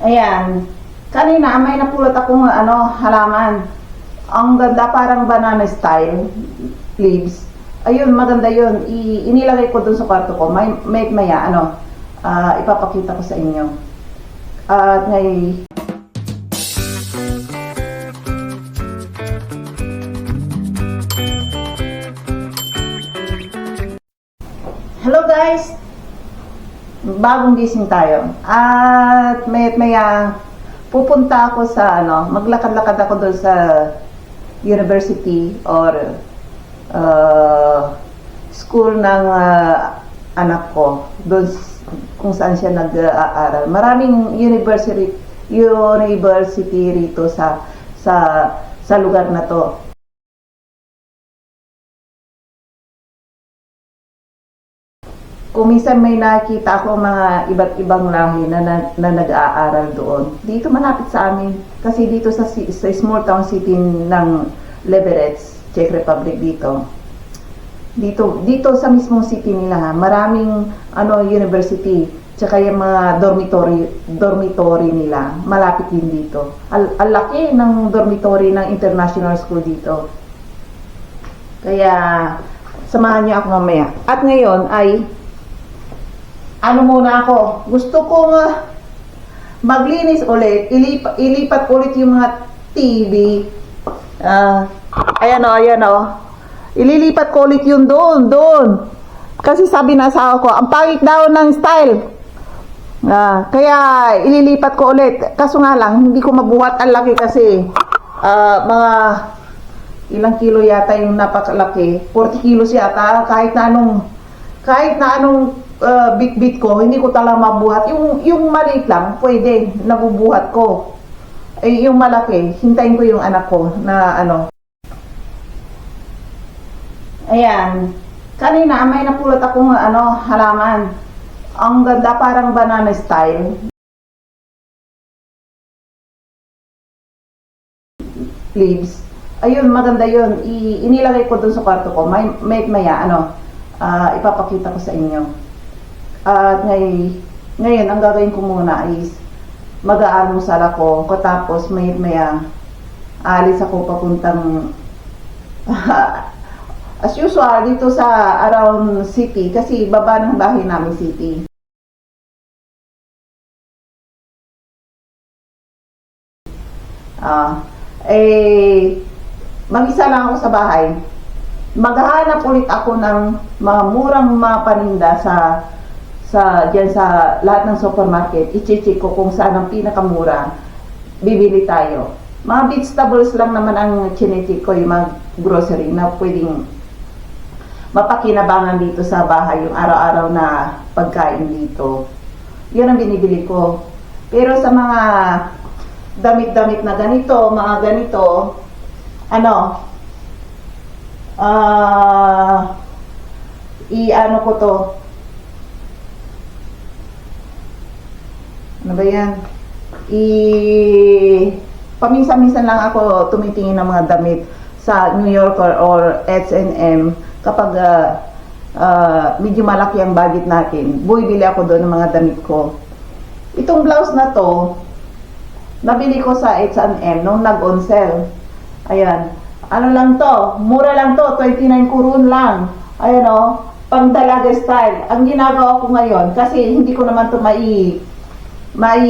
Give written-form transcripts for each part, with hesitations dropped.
Ayan. Kanina, may napulot akong halaman. Ang ganda, parang banana style leaves. Ayun, maganda yun. Inilagay ko dun sa kwarto ko. Maya, ipapakita ko sa inyo. At hello guys! Bagong gising tayo. At maya pupunta ako sa maglakad-lakad ako doon sa university or school ng anak ko. Doon kung saan siya nag-aaral. Maraming university rito sa lugar na to. Kung minsan may nakita ako mga iba't ibang lahi na nag-aaral doon. Dito malapit sa amin. Kasi dito sa small town city ng Leverett, Czech Republic dito. Dito sa mismong city nila, maraming university, tsaka yung mga dormitory nila, malapit din dito. Ang laki ng dormitory ng international school dito. Kaya samahan niyo ako mamaya. At ngayon ay muna ako. Gusto kong maglinis ulit. Ilipat ulit yung mga TV. Ayan o. Ililipat ko ulit yun doon. Kasi sabi na asawa ko, ang pangit daw ng style. Kaya ililipat ko ulit. Kaso nga lang, hindi ko mabuhat. Ang laki kasi. Mga ilang kilo yata yung napakalaki. 40 kilos yata. Kahit na anong bit ko, hindi ko talaga mabuhat. Yung maliit lang, pwede, nabubuhat ko. Yung malaki, hintayin ko yung anak ko na Ayan. Kanina, may napulot akong halaman. Ang ganda, parang banana style leaves. Ayun, maganda yun. Inilagay ko dun sa kwarto ko. Maya, ipapakita ko sa inyo. At ngayon, ang gagawin ko muna is mag-aalmusal ako. Tapos maya alis ako papuntang as usual dito sa around city. Kasi baba ng bahay namin city. Mag-isa lang ako sa bahay. Maghahanap ulit ako ng mga murang mga paninda diyan sa lahat ng supermarket. I-check ko kung saan ang pinakamura. Bibili tayo. Mga vegetables lang naman ang chinecheck ko, yung mga grocery na pwedeng mapakinabangan dito sa bahay, yung araw-araw na pagkain dito. Yun ang binibili ko. Pero sa mga damit-damit na ganito, mga ganito, ko to. Ano ba yan? Paminsan-minsan lang ako tumitingin ng mga damit sa New Yorker or H&M kapag medyo malaki ang budget natin. Bumibili ako doon ng mga damit ko. Itong blouse na to, nabili ko sa H&M nung nag-on sale. Ayan. Lang to? Mura lang to. 29 kurun lang. Ayan o. Pang dalaga style. Ang ginagawa ko ngayon, kasi hindi ko naman to may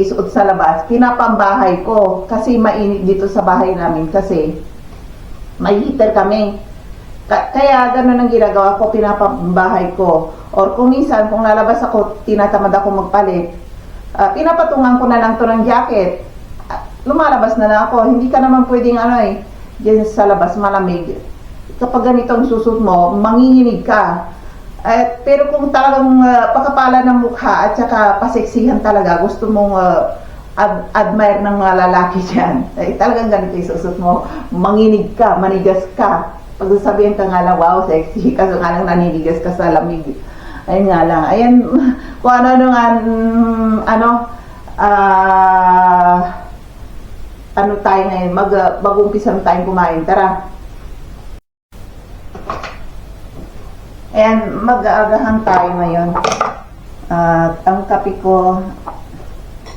suot sa labas. Pinapambahay ko kasi mainit dito sa bahay namin kasi may heater kami. Kaya ganun ang ginagawa ko, pinapambahay ko. Or kung minsan, kung lalabas ako, tinatamad ako magpalit, pinapatungan ko na lang to ng jacket. Lumalabas na lang ako. Hindi ka naman pwedeng dyan sa labas malamig. Kapag ganitong susot mo, manginginig ka. Pero kung talagang pakapala ng mukha at saka paseksihan talaga, gusto mong admire ng mga lalaki dyan, talagang ganito yung susot mo, manginig ka, manigas ka. Pag sabihin ka nga lang, wow, sexy, kaso nga lang naninigas ka sa lamig. Ayun nga lang. Ayan, kung tayo ngayon, mag-umpisa tayong kumain. Tara. Ayan, mag-aagahan tayo ngayon. Ang kape ko,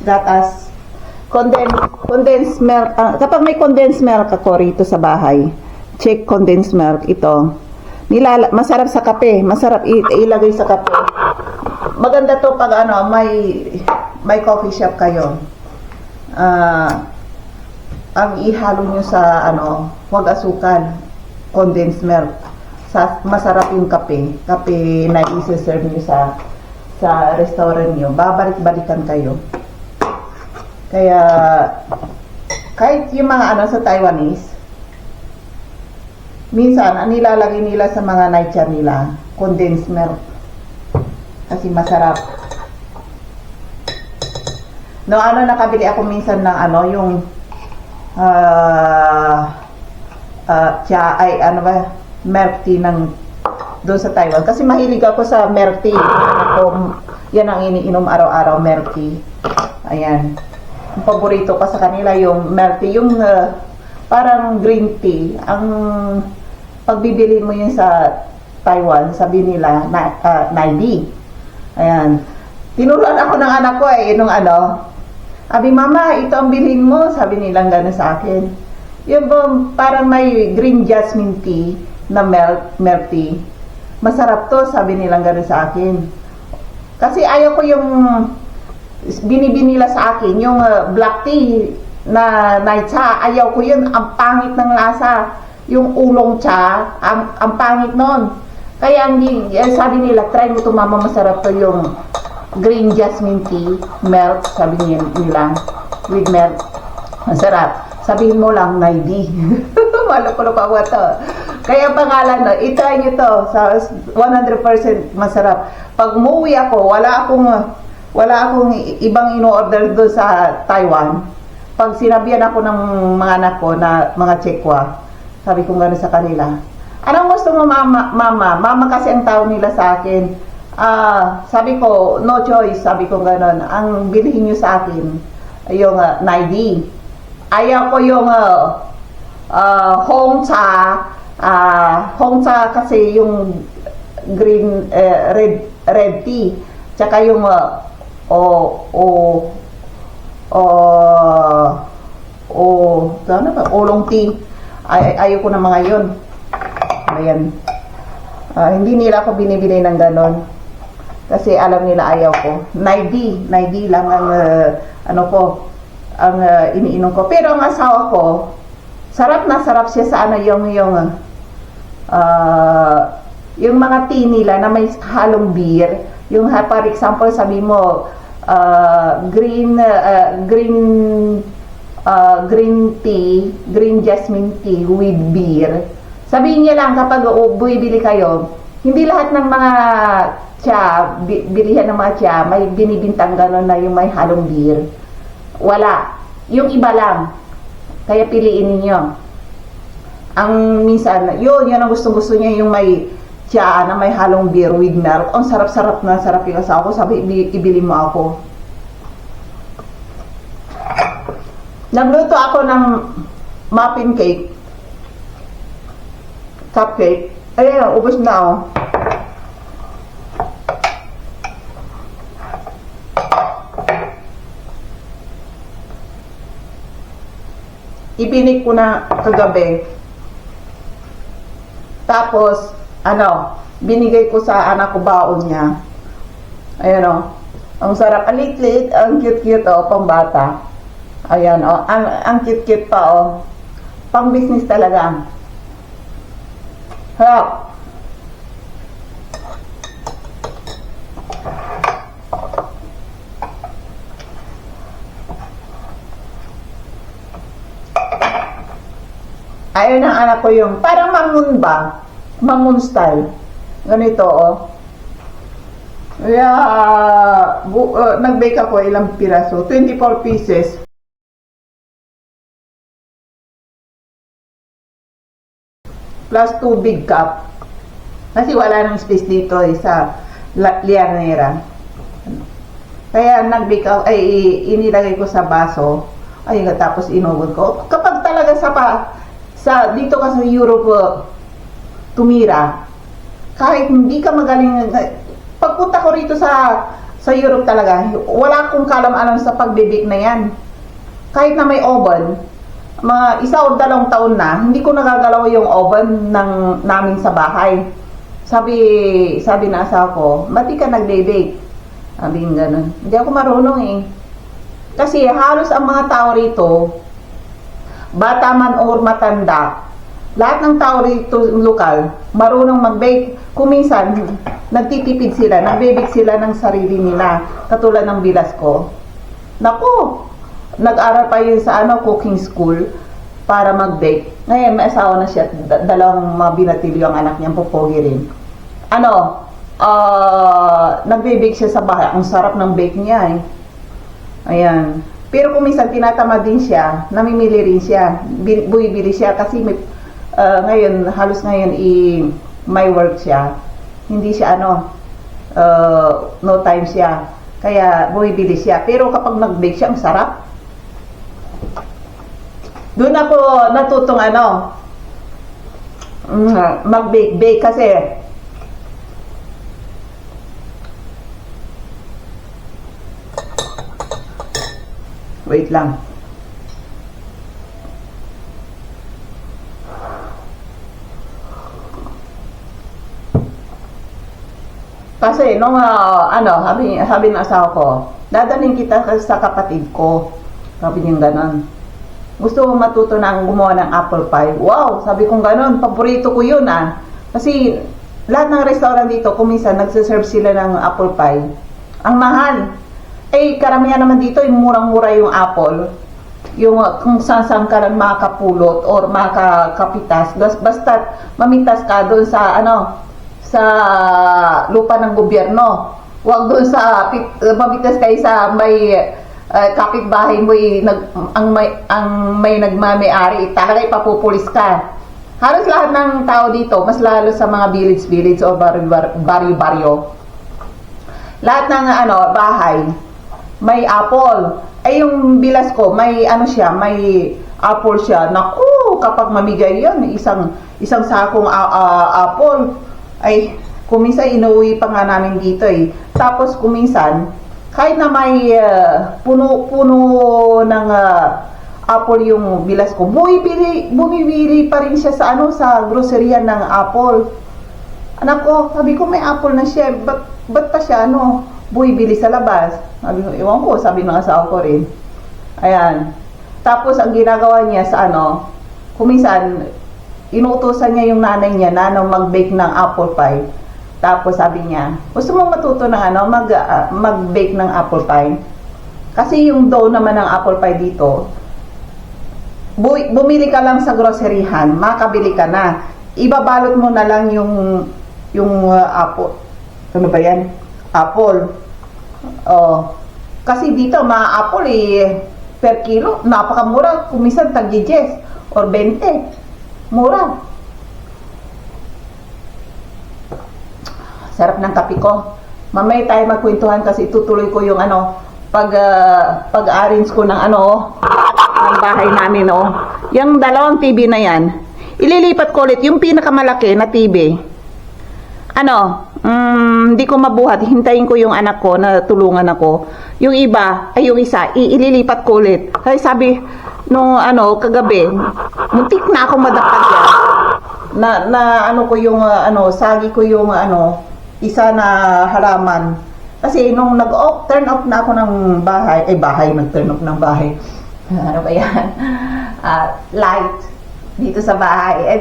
gatas, condensed milk. Kapag may condensed milk ako rito sa bahay, check condensed milk ito. Masarap sa kape, masarap ilagay sa kape. Maganda to pag ano, may coffee shop kayo. Ang ihalo nyo sa ano, huwag asukal, condensed milk. Masarap yung kape na isi-serve nyo sa restaurant nyo. Babalik-balikan kayo. Kaya kahit yung mga ano sa Taiwanese, minsan ang nilalagay nila sa mga nightcha nila, condensed milk. Kasi masarap. No, ano, nakabili ako minsan ng ano, yung milk tea ng doon sa Taiwan. Kasi mahilig ako sa milk tea. Yan ang iniinom araw-araw, milk tea. Ayan. Ang paborito ko sa kanila yung milk tea. Yung parang green tea. Ang pagbibili mo yun sa Taiwan, sabi nila, Naidi. Ayan. Tinuruan ako ng anak ko nung ano, sabi, mama, ito ang bilhin mo. Sabi nilang gano'n sa akin. Yung parang may green jasmine tea na milk tea. Masarap to, sabi nilang gano'n sa akin. Kasi ayaw ko yung binibinila sa akin, yung black tea na nightcha. Ayaw ko yun, ang pangit ng lasa. Yung ulong cha, ang pangit nun. Kaya sabi nila, try mo to mama, masarap to yung green jasmine tea, milk, sabi nila, with milk. Masarap. Sabihin mo lang, Naidi. Malupulok ako ito. Kaya pangalan, itry nyo to. Sa 100% masarap. Pag umuwi ako, wala akong ibang ino-order doon sa Taiwan. Pag sinabihan ako ng mga anak ko na mga Chekwa, sabi ko gano'n sa kanila, anong gusto mo mama? Mama kasi ang tawag nila sa akin. Sabi ko, no choice, sabi ko gano'n. Ang bilhin nyo sa akin, yung Naidi. Ayaw ko yung Hongcha. Hongcha kasi yung green, red tea. Tsaka yung oolong tea. Ayaw ko ng mga yun. Ayan. Hindi nila ako binibili ng ganon. Kasi alam nila ayaw ko. Naidi lang ang ang iniinom ko. Pero ang asawa ko, sarap na sarap siya sa ano yung mga tea nila na may halong beer. Yung for example, sabi mo green tea, green jasmine tea with beer. Sabihin niya lang kapag bumibili kayo, hindi lahat ng mga bilihan ng mga may binibintang gano'n na yung may halong beer. Wala. Yung iba lang. Kaya piliin ninyo. Ang minsan, yun ang gusto niya, yung may na may halong beer with milk. Ang sarap-sarap na sarap yung asawa ko. Sabi, ibili mo ako. Nagluto ako ng muffin cake. Cupcake. Ayan, ubos na oh. Ibinig ko na kagabi. Tapos, binigay ko sa anak ko, baon niya. Ayan o. Ang sarap. Ang lit-lit, ang cute-cute o, pang bata. Ayan o. Ang cute-cute pa o. Pang business talaga. Harap. Ayun ang anak ko yung, parang mamun ba? Mamun style. Ganito, oh. Kaya, nag-bake ako ilang piraso. 24 pieces. Plus 2 big cup. Kasi wala nang space dito sa liarnera. Kaya nag-bake ako, inilagay ko sa baso. Ayun, tapos inubod ko. Kapag talaga dito ka sa Europe tumira, kahit hindi ka magaling, pagpunta ko rito sa Sa Europe talaga, wala akong kalam-alam sa pagbibake na yan. Kahit na may oven, mga 1 o 2 taon na, hindi ko nagagalaw yung oven namin sa bahay. Sabi na asawa ko, ba't di ka nagbe-bake? Sabi yung ganun. Hindi ako marunong eh. Kasi halos ang mga tao rito, bata man or matanda, lahat ng tao rito lokal, marunong mag-bake. Kung minsan, nagtitipid sila, nagbe-bake sila ng sarili nila, katulad ng bilas ko. Naku, nag-aral pa yun sa cooking school para mag-bake. Ngayon, may asawa na siya, 2 mga binatilyo ang anak niya, pupogi rin. Nagbe-bake siya sa bahay. Ang sarap ng bake niya eh. Ayan. Pero kung minsan tinatamad din siya, namimili rin siya, bumibili siya kasi may, halos ngayon may work siya. Hindi siya no time siya. Kaya bumibili siya. Pero kapag nag-bake siya, ang sarap. Doon ako natutong mag-bake kasi wait lang. Kasi nung sabi ng asawa ko, dadalhin kita sa kapatid ko. Sabi niya ganon. Gusto mo matuto na gumawa ng apple pie? Wow, sabi kong ganon, paborito ko yun Kasi lahat ng restaurant dito, kung minsan nagsiserve sila ng apple pie, ang mahal. Eh, karamihan naman dito, yung murang-mura yung apple. Yung kung saan ka lang makakapulot or makakapitas. Basta mamitas ka doon sa sa lupa ng gobyerno. Huwag doon sa mamitas kayo sa may kapitbahay mo ang may nagmamay-ari, talaga ipapupulis ka. Halos lahat ng tao dito, mas lalo sa mga village o baryo-baryo. Lahat ng bahay may apple. Ay yung bilas ko, may may apple siya. Naku, kapag mamigay yan, isang sakong apple, ay kuminsan inuwi pa nga namin dito eh. Tapos kuminsan, kahit na may puno-puno ng apple yung bilas ko, bumibili pa rin siya sa sa grocery ng apple. Anak ko, sabi ko may apple na siya, ba't pa siya bumibili sa labas? Sabi ko, ewan ko, sabi ng asawa ko rin. Ayan. Tapos ang ginagawa niya sa kuminsan, inuutosan niya yung nanay niya na mag-bake ng apple pie. Tapos sabi niya, gusto mo matuto ng mag-bake ng apple pie? Kasi yung dough naman ng apple pie dito, bumili ka lang sa groceryhan, makabili ka na. Ibabalot mo na lang yung apple. Ano ba yan? Apple. Kasi dito, mga apple per kilo, napakamura. Kumisan tag-10 or 20. Mura. Sarap ng kape ko. Mamaya tayo magkwentuhan kasi tutuloy ko yung pag-arrange ko ng ng bahay namin Yung 2 TV na yan, ililipat ko ulit yung pinakamalaki na TV. Hindi ko mabuhat, hintayin ko yung anak ko na tulungan ako. Yung yung isa, ililipat ko ulit. Kasi sabi nung kagabi, muntik na ako madakad yan. Na ko yung sagi ko yung isa na halaman. Kasi nung turn off na ako ng bahay, nag-turn off ng bahay. Ano ba yan? Light dito sa bahay.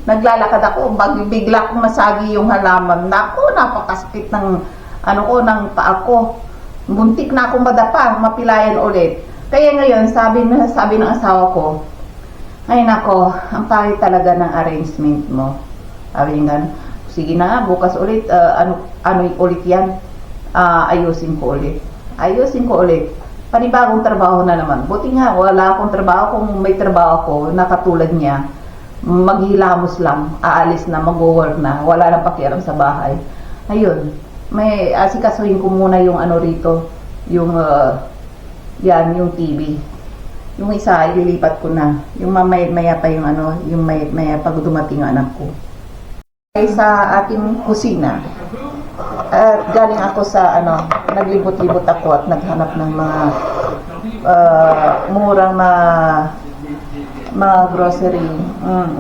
Naglalakad ako, bigla kong masagi yung halaman. Naku, napakasakit ng ng paa ko. Muntik na akong madapa, mapilayan ulit. Kaya ngayon, sabi ng asawa ko, ay nako, ang pangit talaga ng arrangement mo. Sabi niya, sige na nga, bukas ulit, ulit yan. Ayusin ko ulit. Panibagong trabaho na naman. Buti nga, wala akong trabaho. Kung may trabaho ako, na katulad niya, maghilamos lang, aalis na, mag-work na, wala nang pakialam sa bahay. Ayun, may asikasuhin ko muna yung rito, yung yung TV. Yung isa, ililipat ko na. Yung maya pa yung yung maya pag dumating ang anak ko. Sa ating kusina, At galing ako sa naglibot-libot ako at naghanap ng mga murang mga grocery.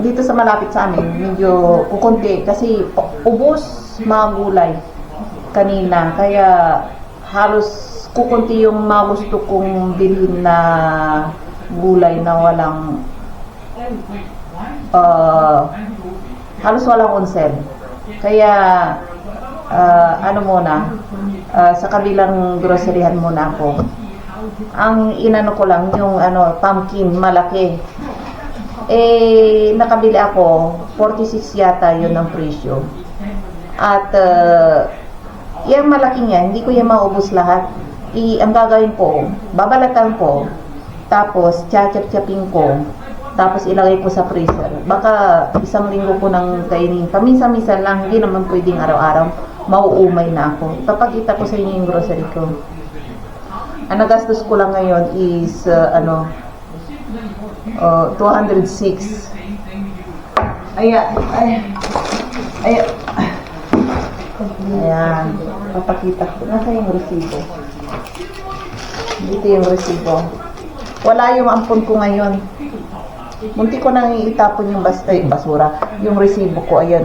Dito sa malapit sa amin, medyo kukunti kasi ubos mga gulay kanina. Kaya halos kukunti yung mga gusto kong bilhin na gulay na walang halos walang onsel. Kaya sa kabilang groceryhan muna ako. Ang inano ko lang yung pumpkin malaki. Nakabili ako 46 yata yun ang presyo. At yung malaking yan, hindi ko yan maubos lahat. Ang gagawin ko, babalatan ko, tapos chachap-chapin ko, tapos ilagay ko sa freezer. Baka isang linggo ko nang kainin. Paminsan-minsan lang, hindi naman pwedeng araw-araw. Mauumay na ako. Papakita ko sa inyo yung grocery ko. Ang nagastos ko lang ngayon is 206. Ayan. Papakita ko. Nasa yung resibo? Dito yung resibo. Wala yung ampon ko ngayon. Munti ko nang itapon yung basura. Yung resibo ko, ayan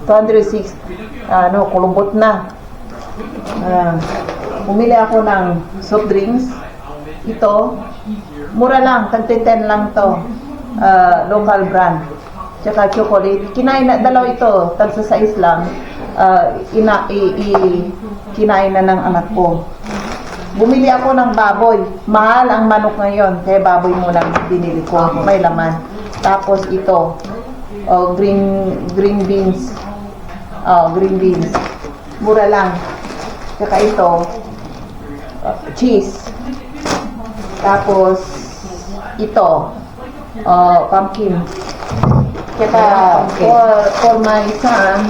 206. Kulubot na. Bumili ako ng soft drinks. Ito, mura lang, tag-10 lang to. Local brand. Tsaka chocolate. Dalaw ito, tag-6 lang. Kinain na ng anak ko. Bumili ako ng baboy. Mahal ang manok ngayon. Kaya baboy muna binili ko. May laman. Tapos ito, green beans. Green beans. Mura lang. Tsaka ito, cheese. Tapos, ito, pumpkin. Tsaka, for my son,